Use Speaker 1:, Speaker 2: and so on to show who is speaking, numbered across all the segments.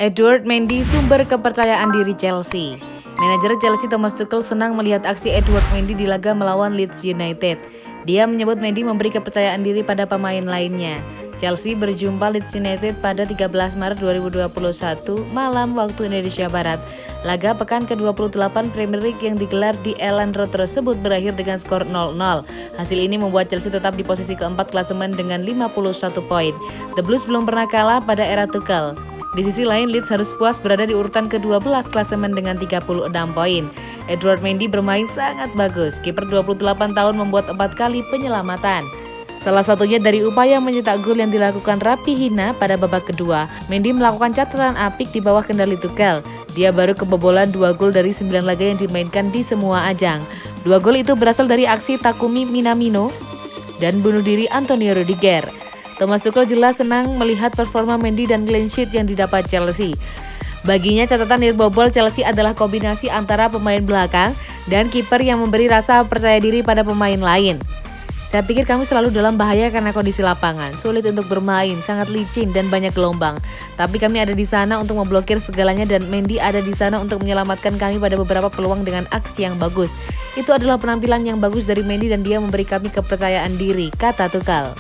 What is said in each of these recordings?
Speaker 1: Edward Mendy sumber kepercayaan diri Chelsea. Manajer Chelsea Thomas Tuchel senang melihat aksi Edward Mendy di laga melawan Leeds United. Dia menyebut Mendy memberi kepercayaan diri pada pemain lainnya. Chelsea berjumpa Leeds United pada 13 Maret 2021 malam waktu Indonesia Barat. Laga pekan ke-28 Premier League yang digelar di Elland Road tersebut berakhir dengan skor 0-0. Hasil ini membuat Chelsea tetap di posisi keempat klasemen dengan 51 poin. The Blues belum pernah kalah pada era Tuchel. Di sisi lain, Leeds harus puas berada di urutan ke-12 klasemen dengan 36 poin. Edward Mendy bermain sangat bagus. Kiper 28 tahun membuat 4 kali penyelamatan. Salah satunya dari upaya mencetak gol yang dilakukan Rapi Hina pada babak kedua. Mendy melakukan catatan apik di bawah kendali Tuchel. Dia baru kebobolan 2 gol dari 9 laga yang dimainkan di semua ajang. 2 gol itu berasal dari aksi Takumi Minamino dan bunuh diri Antonio Rudiger. Thomas Tuchel jelas senang melihat performa Mendy dan clean sheet yang didapat Chelsea. Baginya catatan nirbobol Chelsea adalah kombinasi antara pemain belakang dan kiper yang memberi rasa percaya diri pada pemain lain. Saya pikir kami selalu dalam bahaya karena kondisi lapangan, sulit untuk bermain, sangat licin dan banyak gelombang. Tapi kami ada di sana untuk memblokir segalanya dan Mendy ada di sana untuk menyelamatkan kami pada beberapa peluang dengan aksi yang bagus. Itu adalah penampilan yang bagus dari Mendy dan dia memberi kami kepercayaan diri, kata Tuchel.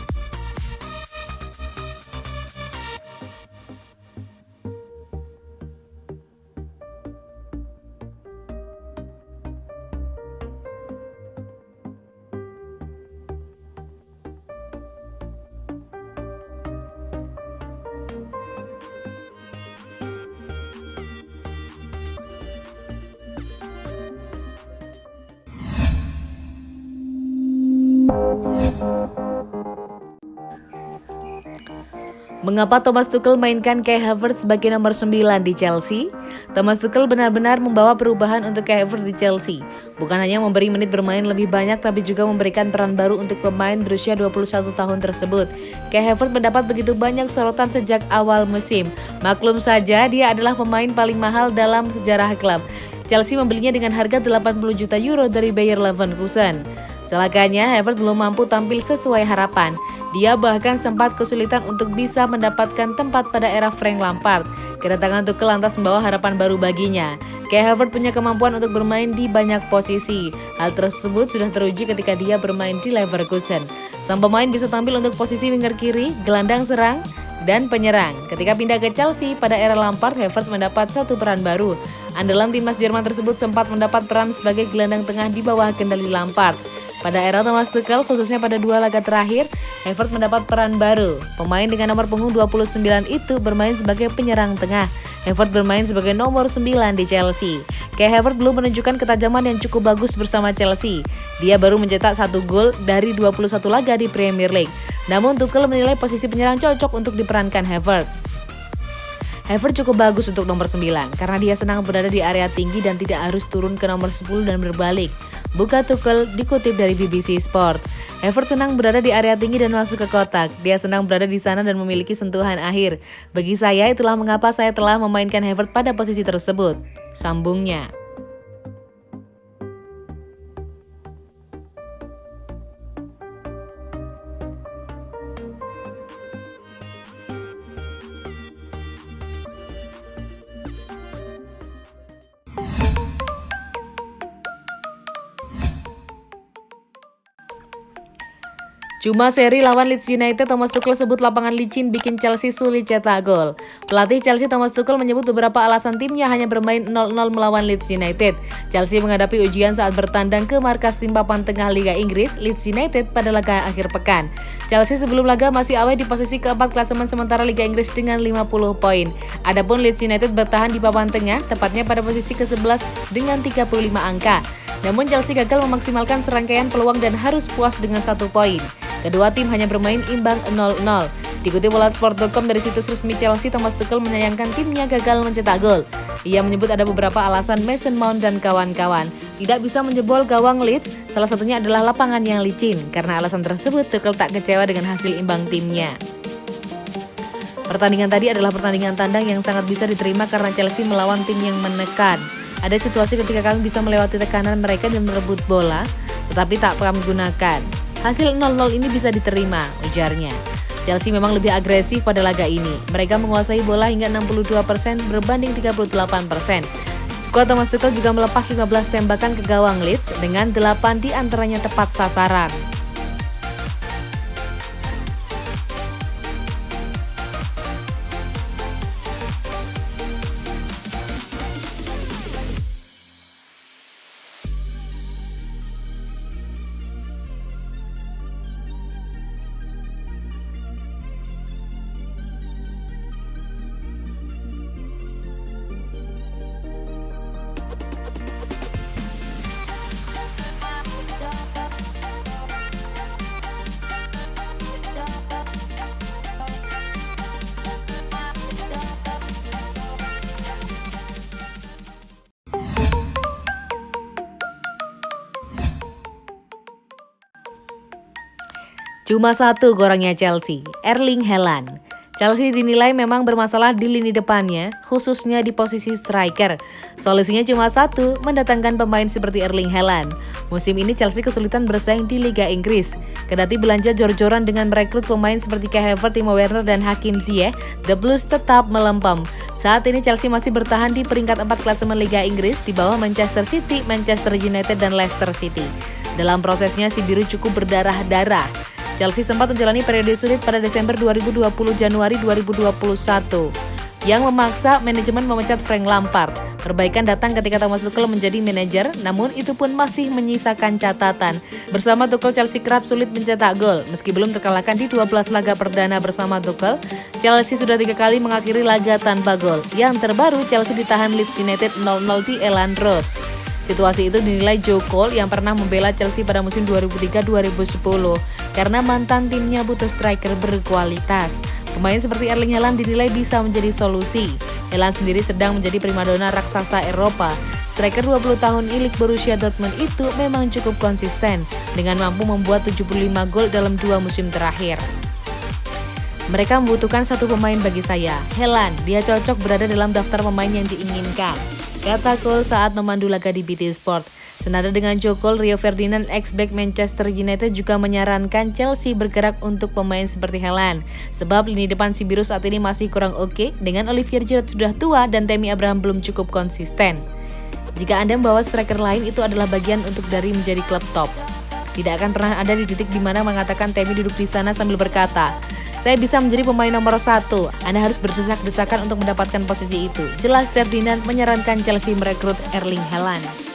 Speaker 1: Mengapa Thomas Tuchel mainkan Kai Havertz sebagai nomor 9 di Chelsea? Thomas Tuchel benar-benar membawa perubahan untuk Kai Havertz di Chelsea. Bukan hanya memberi menit bermain lebih banyak, tapi juga memberikan peran baru untuk pemain berusia 21 tahun tersebut. Kai Havertz mendapat begitu banyak sorotan sejak awal musim. Maklum saja, dia adalah pemain paling mahal dalam sejarah klub. Chelsea membelinya dengan harga 80 juta euro dari Bayer Leverkusen. Celakanya, Havertz belum mampu tampil sesuai harapan. Dia bahkan sempat kesulitan untuk bisa mendapatkan tempat pada era Frank Lampard. Kedatangan Tuchel lantas membawa harapan baru baginya. Kai Havertz punya kemampuan untuk bermain di banyak posisi. Hal tersebut sudah teruji ketika dia bermain di Leverkusen. Sang pemain bisa tampil untuk posisi winger kiri, gelandang serang, dan penyerang. Ketika pindah ke Chelsea pada era Lampard, Havertz mendapat satu peran baru. Andalan timnas Jerman tersebut sempat mendapat peran sebagai gelandang tengah di bawah kendali Lampard. Pada era Thomas Tuchel, khususnya pada 2 laga terakhir, Havertz mendapat peran baru. Pemain dengan nomor punggung 29 itu bermain sebagai penyerang tengah. Havertz bermain sebagai nomor 9 di Chelsea. Kai Havertz belum menunjukkan ketajaman yang cukup bagus bersama Chelsea. Dia baru mencetak 1 gol dari 21 laga di Premier League. Namun Tuchel menilai posisi penyerang cocok untuk diperankan Havertz. Havertz cukup bagus untuk nomor 9 karena dia senang berada di area tinggi dan tidak harus turun ke nomor 10 dan berbalik. Buka Tuchel dikutip dari BBC Sport. Havertz senang berada di area tinggi dan masuk ke kotak. Dia senang berada di sana dan memiliki sentuhan akhir. Bagi saya, itulah mengapa saya telah memainkan Havertz pada posisi tersebut, sambungnya. Cuma seri lawan Leeds United, Thomas Tuchel sebut lapangan licin bikin Chelsea sulit cetak gol. Pelatih Chelsea Thomas Tuchel menyebut beberapa alasan timnya hanya bermain 0-0 melawan Leeds United. Chelsea menghadapi ujian saat bertandang ke markas tim papan tengah Liga Inggris, Leeds United, pada laga akhir pekan. Chelsea sebelum laga masih awet di posisi keempat klasemen sementara Liga Inggris dengan 50 poin. Adapun Leeds United bertahan di papan tengah, tepatnya pada posisi ke-11 dengan 35 angka. Namun Chelsea gagal memaksimalkan serangkaian peluang dan harus puas dengan 1 poin. Kedua tim hanya bermain imbang 0-0. Dikutip Sport.com dari situs resmi Chelsea, Thomas Tuchel menyayangkan timnya gagal mencetak gol. Ia menyebut ada beberapa alasan Mason Mount dan kawan-kawan tidak bisa menjebol gawang Leeds, salah satunya adalah lapangan yang licin. Karena alasan tersebut, Tuchel tak kecewa dengan hasil imbang timnya. Pertandingan tadi adalah pertandingan tandang yang sangat bisa diterima karena Chelsea melawan tim yang menekan. Ada situasi ketika kami bisa melewati tekanan mereka dan merebut bola, tetapi tak kami gunakan. Hasil 0-0 ini bisa diterima, ujarnya. Chelsea memang lebih agresif pada laga ini. Mereka menguasai bola hingga 62% berbanding 38%. Skuad Thomas Tuchel juga melepas 15 tembakan ke gawang Leeds dengan 8 diantaranya tepat sasaran. Cuma satu kurangnya Chelsea, Erling Haaland. Chelsea dinilai memang bermasalah di lini depannya, khususnya di posisi striker. Solusinya cuma satu, mendatangkan pemain seperti Erling Haaland. Musim ini Chelsea kesulitan bersaing di Liga Inggris. Kendati belanja jor-joran dengan merekrut pemain seperti Kai Havertz, Timo Werner, dan Hakim Ziyech, The Blues tetap melempem. Saat ini Chelsea masih bertahan di peringkat 4 klasemen Liga Inggris di bawah Manchester City, Manchester United, dan Leicester City. Dalam prosesnya si biru cukup berdarah-darah. Chelsea sempat menjalani periode sulit pada Desember 2020 Januari 2021 yang memaksa manajemen memecat Frank Lampard. Perbaikan datang ketika Thomas Tuchel menjadi manajer, namun itu pun masih menyisakan catatan. Bersama Tuchel, Chelsea kerap sulit mencetak gol. Meski belum terkalahkan di 12 laga perdana bersama Tuchel, Chelsea sudah 3 kali mengakhiri laga tanpa gol. Yang terbaru, Chelsea ditahan Leeds United 0-0 di Elland Road. Situasi itu dinilai Joe Cole yang pernah membela Chelsea pada musim 2003-2010 karena mantan timnya butuh striker berkualitas. Pemain seperti Erling Haaland dinilai bisa menjadi solusi. Haaland sendiri sedang menjadi primadona raksasa Eropa. Striker 20 tahun milik Borussia Dortmund itu memang cukup konsisten dengan mampu membuat 75 gol dalam 2 musim terakhir. Mereka membutuhkan satu pemain bagi saya, Haaland. Dia cocok berada dalam daftar pemain yang diinginkan, kata Cole saat memandu laga di BT Sport. Senada dengan Joe Cole, Rio Ferdinand, ex-back Manchester United juga menyarankan Chelsea bergerak untuk pemain seperti Haaland. Sebab lini depan si biru saat ini masih kurang oke, dengan Olivier Giroud sudah tua dan Tammy Abraham belum cukup konsisten. Jika Anda membawa striker lain, itu adalah bagian untuk dari menjadi klub top. Tidak akan pernah ada di titik di mana mengatakan Tammy duduk di sana sambil berkata, "Saya bisa menjadi pemain nomor 1. Anda harus berdesak-desakan untuk mendapatkan posisi itu." Jelas Ferdinand menyarankan Chelsea merekrut Erling Haaland.